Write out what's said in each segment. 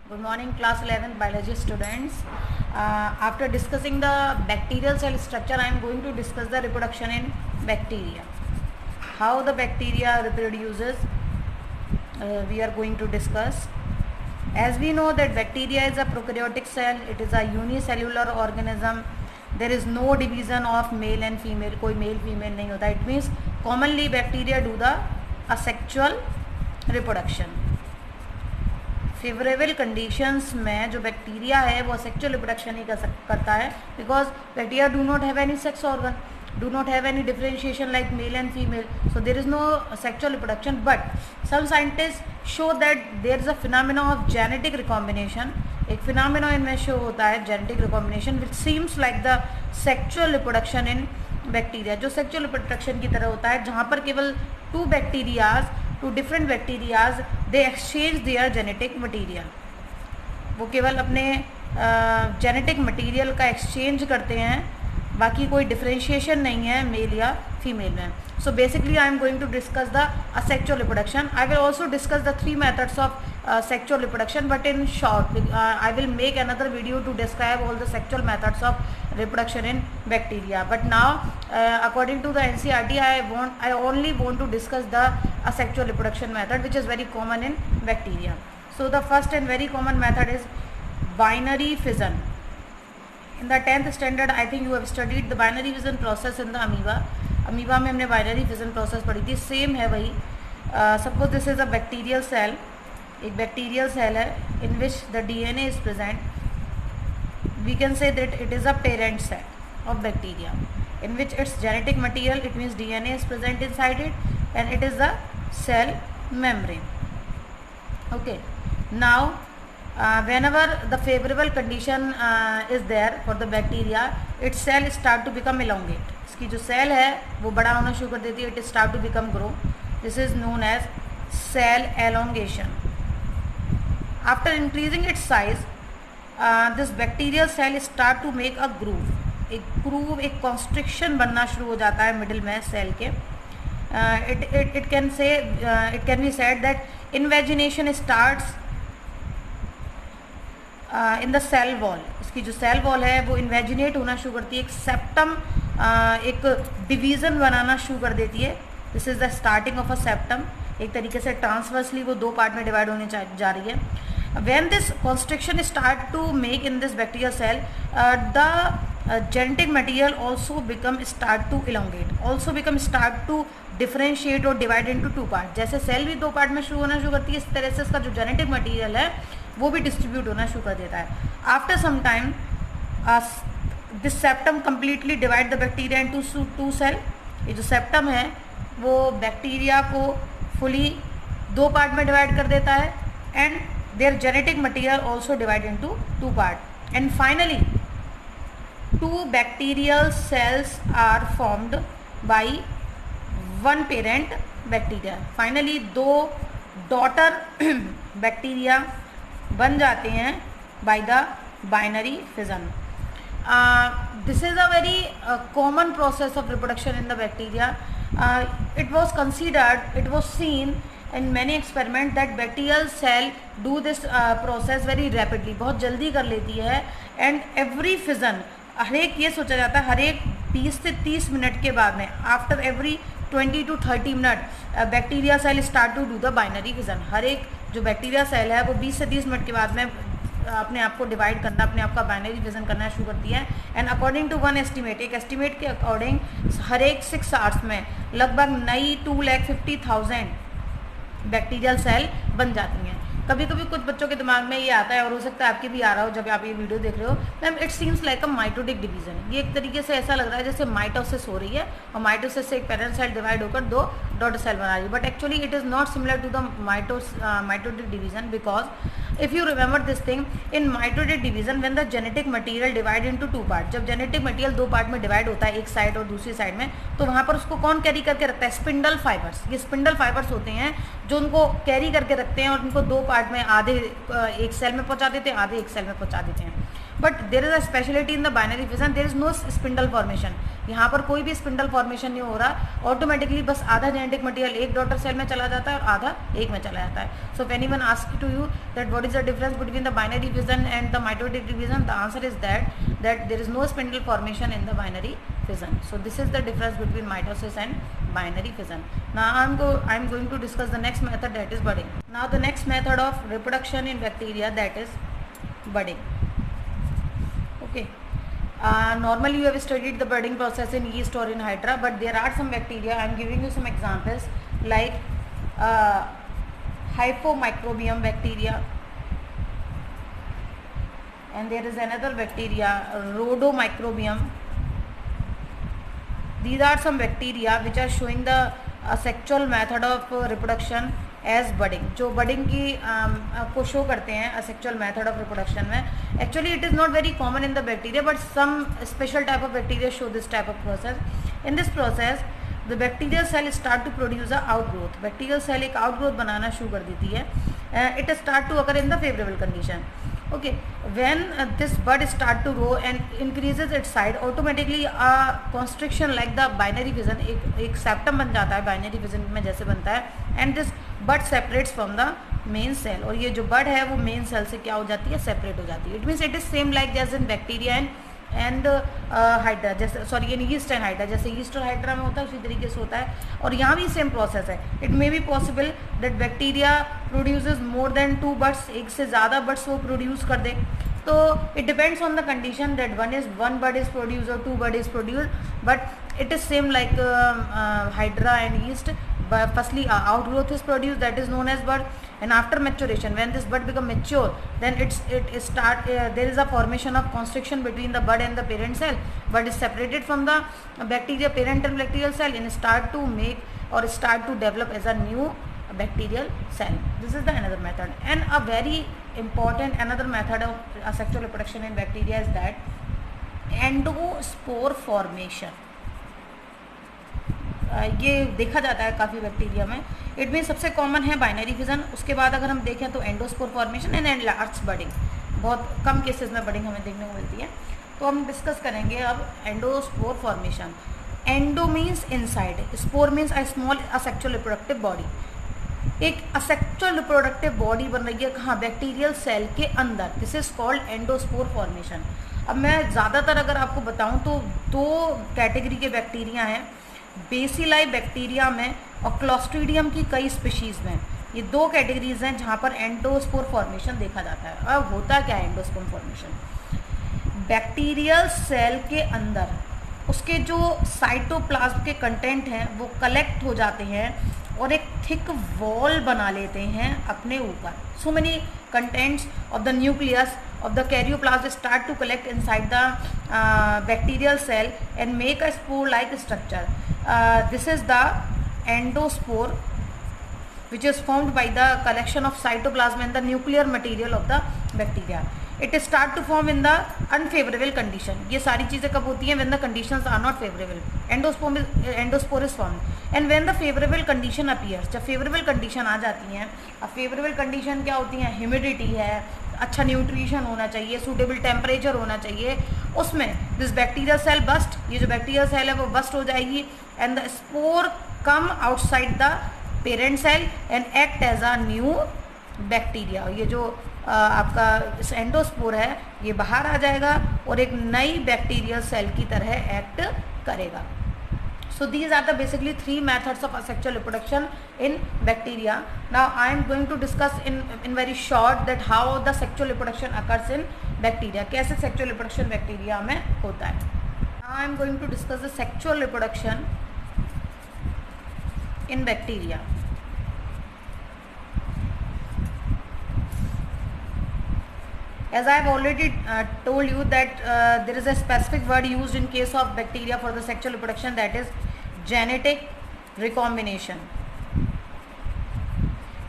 Good morning, class 11th biology students. After discussing the bacterial cell structure, I am going to discuss the reproduction in bacteria. How the bacteria reproduces, we are going to discuss. As we know that bacteria is a prokaryotic cell, it is a unicellular organism. There is no division of male and female, कोई male female नहीं होता. It means commonly bacteria do the asexual reproduction. Favourable conditions में जो bacteria है वो sexual reproduction ही करता है, because bacteria do not have any sex organ, do not have any differentiation like male and female, so there is no sexual reproduction. But some scientist show that there is a phenomena of genetic recombination. एक phenomena इनमें show होता है genetic recombination which seems like the sexual reproduction in bacteria, जो sexual reproduction की तरह होता है, जहाँ पर केवल two different bacterias they exchange there genetic material. वो केवल अपने जेनेटिक मटीरियल का एक्सचेंज करते हैं, बाकी कोई डिफरेंशिएशन नहीं है मेल या फीमेल में. So basically I am going to discuss the asexual reproduction. I will also discuss the three methods of sexual reproduction, but in short I will make another video to describe all the sexual methods of reproduction in bacteria. But now according to the NCERT I only want to discuss the asexual reproduction method, which is very common in bacteria. So the first and very common method is binary fission. In the 10th standard I think you have studied the binary fission process in the amoeba. Amoeba में हमने binary fission process पढ़ी थी, same है वही. Suppose this is a bacterial cell, एक bacterial cell है in which the DNA is present. We can say that it is a parent cell of bacteria in which its genetic material, it means DNA is present inside it and it is the cell membrane. Okay, now whenever the favorable condition is there for the bacteria, its cell start to become elongate. इसकी जो cell है वो बड़ा होना शुरू कर देती है, it start to become grow. This is known as cell elongation. After increasing its size, this bacterial cell start to make a groove. एक groove, एक constriction बनना शुरू हो जाता है मिडिल में सेल के. It can be said that invagination starts in the cell wall. इसकी जो सेल वॉल है वो इन्वेजिनेट होना शुरू करती है, एक सेप्टम, एक डिवीज़न बनाना शुरू कर देती है. This is the starting of a septum. एक तरीके से ट्रांसवर्सली वो दो पार्ट में डिवाइड होने जा रही है. When this constriction start to make in this bacterial cell, the genetic material also become start to elongate, also become start to differentiate और डिवाइड इनटू टू पार्ट. जैसे सेल भी दो पार्ट में शुरू होना शुरू करती है, इस तरह से इसका जो जेनेटिक मटीरियल है वो भी डिस्ट्रीब्यूट होना शुरू कर देता है. After some time this septum completely divide the bacteria into two cell. ये जो सेप्टम है वो बैक्टीरिया को फुली दो पार्ट में डिवाइड कर देता है and their genetic material also divide into two part. And finally two bacterial cells are formed by one parent bacteria. Finally दो डॉटर बैक्टीरिया बन जाते हैं by the binary fission. This is a very common process of reproduction in the bacteria. It was considered, it was seen in many experiment that bacterial cell do this process very rapidly, बहुत जल्दी कर लेती है. And every fission, हर एक ये सोचा जाता है हर एक 20 से 30 मिनट के बाद में, after every 20 to 30 minute bacteria cell start to do the binary fission. हर एक जो बैक्टीरिया सेल है वो 20 से 30 मिनट के बाद में अपने आप को डिवाइड करना, अपने आप का बाइनरी फिजन करना शुरू करती है. And according to one estimate, एक एस्टिमेट के अकॉर्डिंग हर एक 6 आवर्स में लगभग नई 2,50,000 बैक्टीरियल सेल बन जाती हैं. कभी कभी कुछ बच्चों के दिमाग में ये आता है, और हो सकता है आपके भी आ रहा हो जब आप ये वीडियो देख रहे हो, ma'am it seems like a mitotic division. ये एक तरीके से ऐसा लग रहा है जैसे माइटोसिस हो रही है और माइटोसिस से एक पेरेंट सेल डिवाइड होकर दो डॉटर सेल बना रही है. But actually it is not similar to the mitotic division, because if you remember this thing, in mitotic division when the genetic material divide into two part, जब genetic material दो part में divide होता है, एक side और दूसरी side में, तो वहाँ पर उसको कौन कैरी करके रखता है? Spindle fibres. ये स्पिंडल फाइबर्स होते हैं जो उनको कैरी करके रखते हैं और उनको दो पार्ट में, आधे एक सेल में पहुंचा देते हैं, आधे एक सेल में पहुंचा देते हैं. But there is a speciality in the binary fission, there is no spindle formation. यहाँ पर कोई भी स्पिंडल फॉर्मेशन नहीं हो रहा, ऑटोमेटिकली बस आधा जेनेटिक मटेरियल एक डॉटर सेल में चला जाता है और आधा एक में चला जाता है. So if anyone ask to you that what is the difference between the binary fission and the mitotic division, the answer is that there is no spindle formation in the binary fission. So this is the difference between mitosis and binary fission. Now I am going to discuss the next method, that is budding. Now the next method of reproduction in bacteria, that is budding. Okay. Normally you have studied the budding process in yeast or in hydra, but there are some bacteria. I am giving you some examples like Hyphomicrobium bacteria, and there is another bacteria, Rhodomicrobium. These are some bacteria which are showing the sexual method of reproduction as budding. जो budding की को show करते हैं asexual method of reproduction में. Actually it is not very common in the bacteria, but some special type of bacteria show this type of process. In this process the bacterial cell start to produce a outgrowth. Bacterial cell एक outgrowth बनाना शुरू कर देती है. It start to occur in the favorable condition. Okay, when this bud start to grow and increases its size, automatically a constriction like the binary fission, एक septum बन जाता है binary fission में जैसे बनता है, and this bud separates from the main cell. और ये जो bud है वो main cell से क्या हो जाती है, separate हो जाती है. It means it is same like as in bacteria and hydra, जैसे sorry in yeast and hydra, जैसे ईस्ट और हाइड्रा में होता है उसी तरीके से होता है. और यहाँ भी सेम प्रोसेस है. It may be possible that bacteria produces more than 2 buds, एक से ज़्यादा बड्स वो प्रोड्यूस कर दे. तो it depends on the condition that one bud is produce और 2 bud is produce, but it is same like hydra and yeast. Firstly outgrowth is produced, that is known as bud, and after maturation when this bud become mature, then there is a formation of constriction between the bud and the parent cell. Bud is separated from the bacteria, parental bacterial cell, and start to make or start to develop as a new bacterial cell. This is the another method. And a very important another method of asexual reproduction in bacteria is that endospore formation. ये देखा जाता है काफ़ी bacteria में. It mean सबसे common है binary fission. उसके बाद अगर हम देखें तो endospore formation and enlarge budding. बहुत कम केसेस में बडिंग हमें देखने को मिलती है. तो हम डिस्कस करेंगे अब endospore formation. Endo means inside, spore means a small asexual reproductive body. एक असेक्सुअल रिप्रोडक्टिव बॉडी बन रही है कहाँ, बैक्टीरियल सेल के अंदर. This is called endospore formation. अब मैं ज़्यादातर अगर आपको बताऊँ तो 2 कैटेगरी के बैक्टीरिया हैं, बेसिलाई बैक्टीरिया में और क्लोस्ट्रीडियम की कई स्पीशीज़ में. ये 2 कैटेगरीज हैं जहाँ पर एंडोस्पोर फॉर्मेशन देखा जाता है. अब होता क्या है एंडोस्पोर फॉर्मेशन? बैक्टीरियल सेल के अंदर उसके जो साइटोप्लाज्म के कंटेंट हैं वो कलेक्ट हो जाते हैं और एक थिक वॉल बना लेते हैं अपने ऊपर. So many contents of the nucleus of the karyoplasm start to collect inside the bacterial cell and make a spore-like structure. This is the endospore, which is formed by the collection of cytoplasm and the nuclear material of the bacteria. It start to form in the unfavorable condition. ये सारी चीज़ें कब होती हैं? When the conditions are not favorable. Endospore is formed. And when the favorable condition appears, जब favorable condition आ जाती हैं, अब favorable condition क्या होती हैं? Humidity है, अच्छा न्यूट्रिशन होना चाहिए, सूटेबल टेम्परेचर होना चाहिए. उसमें दिस बैक्टीरियल सेल बस्ट, ये जो बैक्टीरियल सेल है वो बस्ट हो जाएगी and the spore come outside the parent cell and act as a new bacteria. ये जो आपका एंडोस्पोर है ये बाहर आ जाएगा और एक नई बैक्टीरियल सेल की तरह एक्ट करेगा. So these are the basically 3 methods of asexual reproduction in bacteria. Now I am going to discuss in very short that how the sexual reproduction occurs in bacteria. कैसे sexual reproduction bacteria में होता है. Now I am going to discuss the sexual reproduction in bacteria. As I have already told you that there is a specific word used in case of bacteria for the sexual reproduction, that is genetic recombination.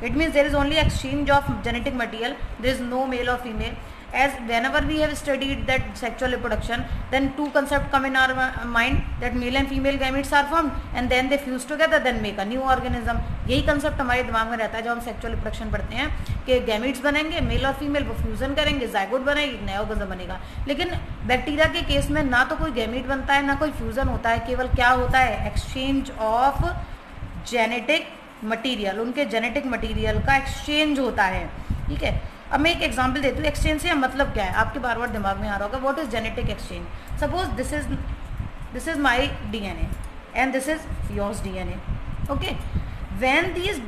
It means there is only exchange of genetic material, there is no male or female. As whenever we have studied that sexual reproduction, then 2 concepts come in our mind, that male and female gametes are formed and then they fuse together, then make a new organism. यही concept हमारे दिमाग में रहता है जब हम sexual reproduction पढ़ते हैं कि gametes बनेंगे, मेल और फीमेल वो फ्यूजन करेंगे, जाइगोट बनेगी, नया ऑर्गेनिज्म बनेगा. लेकिन बैक्टीरिया के केस में ना तो कोई गैमीट बनता है ना कोई फ्यूजन होता है, केवल क्या होता है, एक्सचेंज ऑफ जेनेटिक मटेरियल, उनके जेनेटिक मटेरियल का एक्सचेंज होता है। ठीक है, अब मैं एक एग्जांपल देती हूँ एक्सचेंज से मतलब क्या है, आपके बार बार दिमाग में आ रहा होगा, what is genetic exchange. Suppose this is my DNA and this is yours DNA. Okay, when these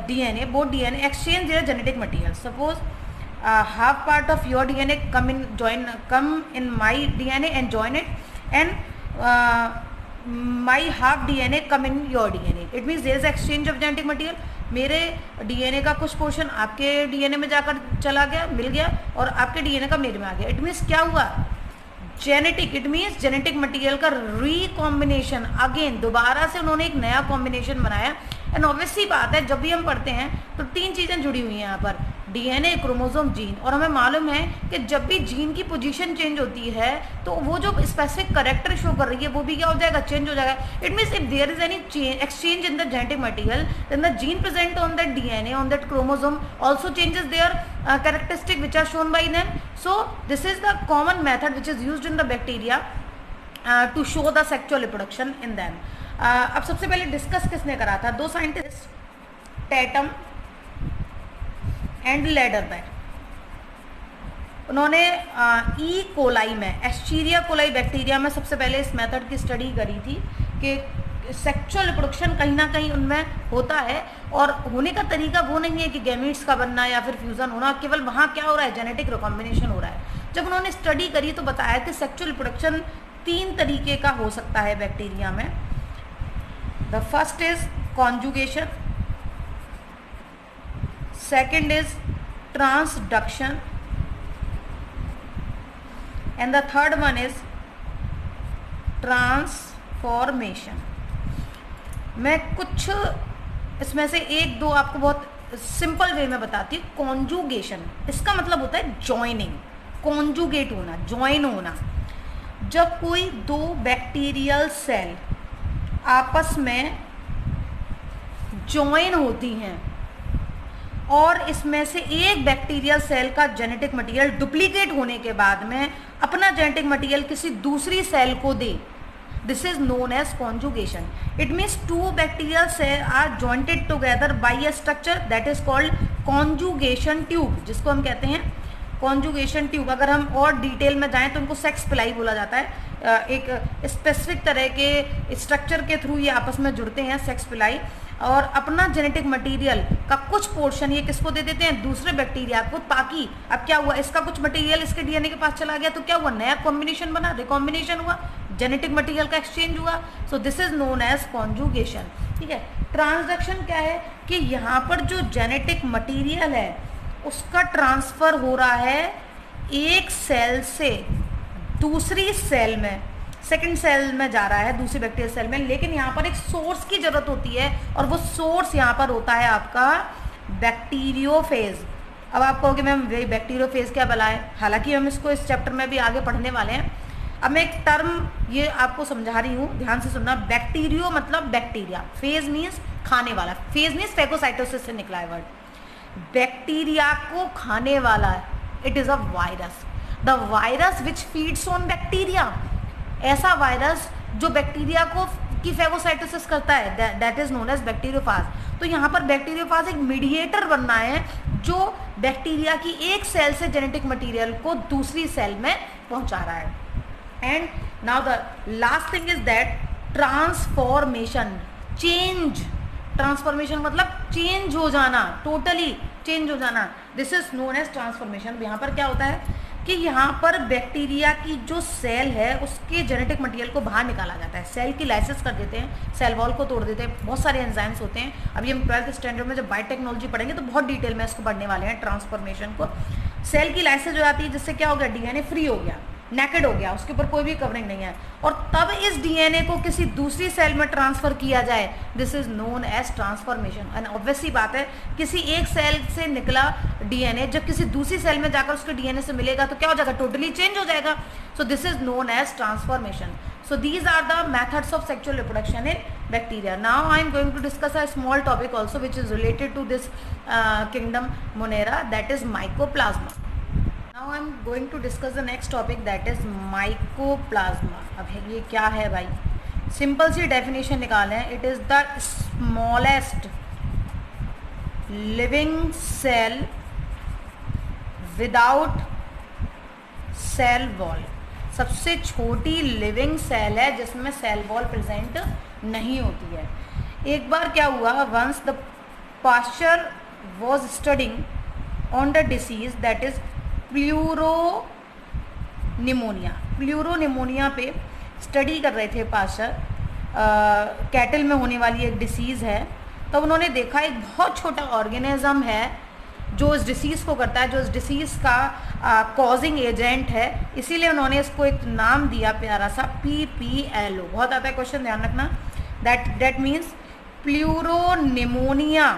DNA, both DNA exchange their genetic material. Suppose half part of your DNA come in my DNA and join it, and my half DNA come in your DNA. It means there is exchange of genetic material. मेरे DNA का कुछ portion आपके DNA में जाकर चला गया, मिल गया, और आपके DNA का मेरे में आ गया। इट मीन्स क्या हुआ, genetic, it means genetic material का रिकॉम्बिनेशन, अगेन दोबारा से उन्होंने एक नया कॉम्बिनेशन बनाया। एंड ऑब्वियसली बात है, जब भी हम पढ़ते हैं तो 3 चीज़ें जुड़ी हुई हैं यहाँ पर, DNA, क्रोमोसोम, जीन। और हमें मालूम है कि जब भी जीन की पोजीशन चेंज होती है तो वो जो स्पेसिफिक करेक्टर शो कर रही है वो भी क्या हो जाएगा, चेंज हो जाएगा। It means if there is any exchange in the genetic material then the gene present on that DNA, on that chromosome also changes their characteristic which are shown by them. So this is the common method which is used in the bacteria to show the sexual reproduction in them. अब सबसे पहले discuss किसने करा था, 2 scientist, Tatum and लेडरबैक। उन्होंने E coli में, एस्चीरिया coli bacteria में सबसे पहले इस मेथड की स्टडी करी थी कि सेक्सुअल रिप्रोडक्शन कहीं ना कहीं उनमें होता है, और होने का तरीका वो नहीं है कि गैमीट्स का बनना या फिर फ्यूज़न होना, केवल वहाँ क्या हो रहा है, जेनेटिक रिकॉम्बिनेशन हो रहा है। जब उन्होंने स्टडी करी तो बताया कि सेक्सुअल रिप्रोडक्शन 3 तरीके का हो सकता है बैक्टीरिया में। The first is conjugation, second is transduction, and the third one is transformation. मैं कुछ इसमें से 1-2 आपको बहुत सिंपल वे में बताती हूँ। कॉन्जुगेशन, इसका मतलब होता है जॉइनिंग, कॉन्जुगेट होना, जॉइन होना। जब कोई 2 बैक्टीरियल सेल आपस में जॉइन होती हैं और इसमें से एक बैक्टीरियल सेल का जेनेटिक मटेरियल डुप्लीकेट होने के बाद में अपना जेनेटिक मटेरियल किसी दूसरी सेल को दे, this is known as conjugation. It means 2 bacterial cells are joined together by a structure that is called conjugation tube, जिसको हम कहते हैं conjugation tube। अगर हम और डिटेल में जाएं तो उनको सेक्स पिलाई बोला जाता है। एक स्पेसिफिक तरह के स्ट्रक्चर के थ्रू ये आपस में जुड़ते हैं, सेक्स पिलाई, और अपना जेनेटिक मटेरियल का कुछ पोर्शन ये किसको दे देते हैं, दूसरे बैक्टीरिया को, ताकि अब क्या हुआ, इसका कुछ मटेरियल इसके DNA के पास चला गया तो क्या हुआ, नया कॉम्बिनेशन बना, रिकॉम्बिनेशन हुआ, जेनेटिक मटेरियल का एक्सचेंज हुआ। So this is known as conjugation. ठीक है, ट्रांसडक्शन क्या है कि यहाँ पर जो जेनेटिक मटेरियल है उसका ट्रांसफर हो रहा है एक सेल से दूसरी सेल में, सेकंड सेल में जा रहा है, दूसरी बैक्टीरियल सेल में, लेकिन यहाँ पर एक सोर्स की जरूरत होती है और वो सोर्स यहाँ पर होता है आपका बैक्टीरियोफेज। अब आप कहोगे मैम बैक्टीरियोफेज क्या भला है, हालांकि हम इसको इस चैप्टर में भी आगे पढ़ने वाले हैं। अब मैं एक टर्म ये आपको समझा रही हूँ, ध्यान से सुनना। बैक्टीरियो मतलब बैक्टीरिया, फेज मीन्स खाने वाला, फेज मीन्स फैगोसाइटोसिस से निकला है वर्ड। बैक्टीरिया को खाने वाला, it is a virus, the virus which feeds on bacteria, ऐसा वायरस जो बैक्टीरिया को की फैगोसाइटोसिस करता है, that is known as bacteriophage. तो यहाँ पर बैक्टीरियोफाज एक मीडिएटर बनना है जो बैक्टीरिया की एक सेल से जेनेटिक मटेरियल को दूसरी सेल में पहुंचा रहा है। And now the last thing is that transformation, change. Transformation मतलब चेंज हो जाना, टोटली चेंज हो जाना, this is known as transformation. यहाँ पर क्या होता है कि यहाँ पर बैक्टीरिया की जो सेल है उसके जेनेटिक मटेरियल को बाहर निकाला जाता है, सेल की लाइसिस कर देते हैं, सेल वॉल को तोड़ देते हैं, बहुत सारे एंजाइम्स होते हैं। अभी हम 12th स्टैंडर्ड में जब बायोटेक्नोलॉजी पढ़ेंगे तो बहुत डिटेल में इसको पढ़ने वाले हैं, ट्रांसफॉर्मेशन को। सेल की लाइसिस हो जाती है जिससे क्या हो गया, DNA फ्री हो गया, नेकेड हो गया, उसके ऊपर कोई भी कवरिंग नहीं है, और तब इस DNA को किसी दूसरी सेल में ट्रांसफर किया जाए, this is known as transformation. And obviously बात है, किसी एक सेल से निकला DNA जब किसी दूसरी सेल में जाकर उसके DNA से मिलेगा तो क्या हो जाएगा, टोटली चेंज हो जाएगा। So this is known as transformation. So these are the methods of sexual reproduction in bacteria. Now I am going to discuss a small topic also which is related to this kingdom Monera, that is mycoplasma. Now I am going to discuss the next topic that is mycoplasma. अब ये क्या है भाई, simple सी definition निकालें, it is the smallest living cell without cell wall. सबसे छोटी living cell है जिसमें सेल वॉल प्रेजेंट नहीं होती है। एक बार क्या हुआ, once the Pasteur was studying on the disease that is pleuropneumonia. Pleuropneumonia पे स्टडी कर रहे थे पास्चर, कैटल में होने वाली एक डिसीज़ है। तब उन्होंने देखा एक बहुत छोटा ऑर्गेनिज्म है जो इस डिसीज़ को करता है, जो इस डिसीज़ का कॉजिंग एजेंट है, इसीलिए उन्होंने इसको एक नाम दिया प्यारा सा PPLO। बहुत आता है क्वेश्चन, ध्यान रखना। That means pleuropneumonia,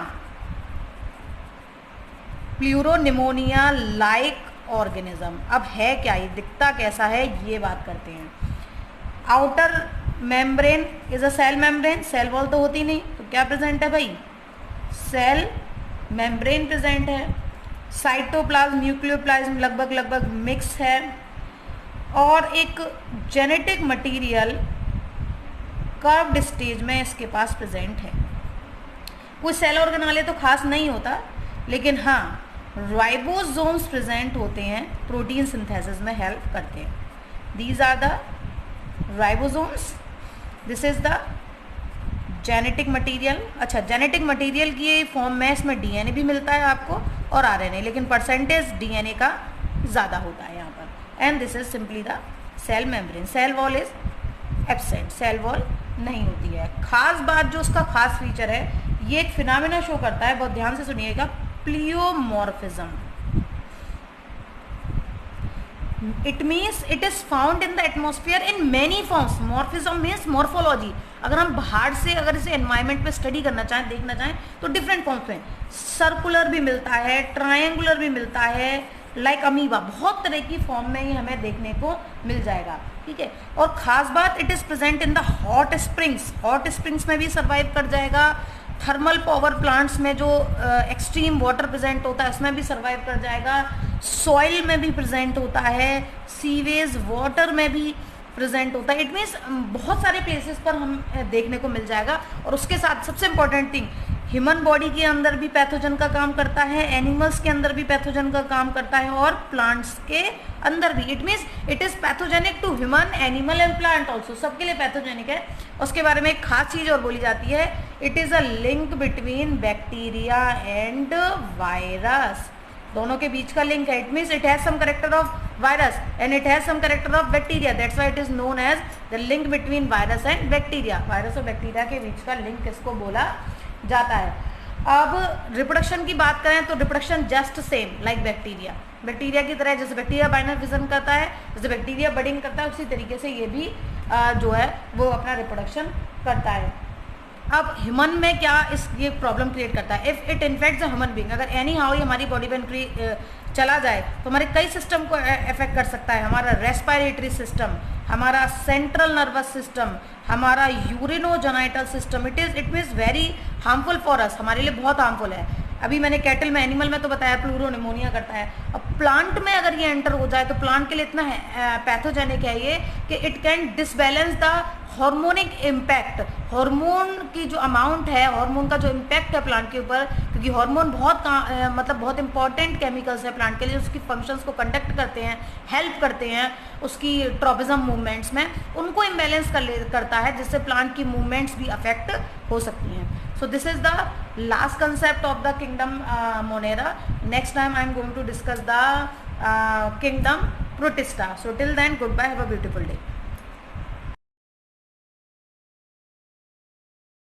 pleuropneumonia like organism. अब है क्या, ये दिखता कैसा है, ये बात करते हैं। Outer membrane is a cell membrane, cell wall तो होती नहीं, तो क्या प्रेजेंट है भाई, सेल मेम्ब्रेन प्रेजेंट है। साइटोप्लाज्म न्यूक्लियोप्लाज्म लगभग मिक्स है, और एक जेनेटिक मटेरियल कर्व्ड स्टेज में इसके पास प्रेजेंट है। कोई सेल ऑर्गन वाले तो खास नहीं होता, लेकिन हाँ राइबोसोम्स प्रेजेंट होते हैं, प्रोटीन सिंथेसिस में हेल्प करते हैं। These are the ribosomes, this is the genetic material. अच्छा, जेनेटिक मटेरियल की फॉर्म में इसमें DNA भी मिलता है आपको और RNA, लेकिन परसेंटेज DNA का ज़्यादा होता है यहाँ पर। And this is simply the cell membrane. Cell wall is absent, cell wall नहीं होती है। खास बात जो उसका खास फीचर है, ये एक फिनोमेना शो करता है, बहुत ध्यान से सुनिएगा, प्लियोमॉर्फिज्म। It means it is found in the atmosphere in many forms. Morphism means morphology. अगर हम बाहर से अगर इसे एनवायरमेंट पे स्टडी करना चाहें, देखना चाहें, तो डिफरेंट फॉर्म्स में सर्कुलर भी मिलता है, ट्रायंगुलर भी मिलता है, लाइक अमीबा, बहुत तरह की फॉर्म में ही हमें देखने को मिल जाएगा। ठीक है, और ख़ास बात, it is present in the hot springs. Hot springs में भी सर्वाइव कर जाएगा। थर्मल पावर प्लांट्स में जो एक्सट्रीम वाटर प्रेजेंट होता है उसमें भी सर्वाइव कर जाएगा। सॉइल में भी प्रेजेंट होता है, सीवेज वाटर में भी प्रेजेंट होता है। इट मीन्स बहुत सारे प्लेसेस पर हम देखने को मिल जाएगा। और उसके साथ सबसे इम्पॉर्टेंट थिंग, ह्यूमन बॉडी के अंदर भी पैथोजन का काम करता है, एनिमल्स के अंदर भी पैथोजन का काम करता है, और प्लांट्स के अंदर भी। It means it is pathogenic to human, animal and plant also, सबके लिए पैथोजेनिक है। उसके बारे में एक खास चीज़ और बोली जाती है, it is a link between bacteria and virus. दोनों के बीच का लिंक है। It means it has some character of virus and it has some character of bacteria, that's why it is known as the link between virus and bacteria. Virus और bacteria के बीच का link किसको बोला जाता है। अब रिप्रोडक्शन की बात करें तो reproduction just same like bacteria. Bacteria की तरह, जैसे बैक्टीरिया बाइनर फिजन करता है, जैसे बैक्टीरिया बडिंग करता है, उसी तरीके से ये भी जो है वो अपना रिप्रोडक्शन करता है। अब ह्यूमन में क्या ये प्रॉब्लम क्रिएट करता है, if it infects a human being, अगर एनी हाउ ये हमारी बॉडी में चला जाए तो हमारे कई सिस्टम को अफेक्ट कर सकता है। हमारा रेस्पिरेटरी सिस्टम, हमारा सेंट्रल नर्वस सिस्टम, हमारा urinogenital system. It means very harmful for us, हमारे लिए बहुत हार्मफुल है। अभी मैंने कैटल में, एनिमल में तो बताया प्लूरोनिमोनिया करता है। अब प्लांट में अगर ये एंटर हो जाए तो प्लांट के लिए इतना पैथोजेनिक है ये कि it can disbalance the harmonic impact. Hormone की जो अमाउंट है, हार्मोन का जो इम्पैक्ट है प्लांट के ऊपर, क्योंकि हार्मोन मतलब बहुत इंपॉर्टेंट केमिकल्स है प्लांट के लिए, उसकी फंक्शंस को कंडक्ट करते हैं, हेल्प करते हैं उसकी ट्रॉपिज्म मूवमेंट्स में, उनको इम्बैलेंस करता है, जिससे प्लांट की मूवमेंट्स भी अफेक्ट हो सकती हैं। So this is the last concept of the kingdom Monera. Next time I am going to discuss the kingdom Protista. So till then, goodbye, have a beautiful day.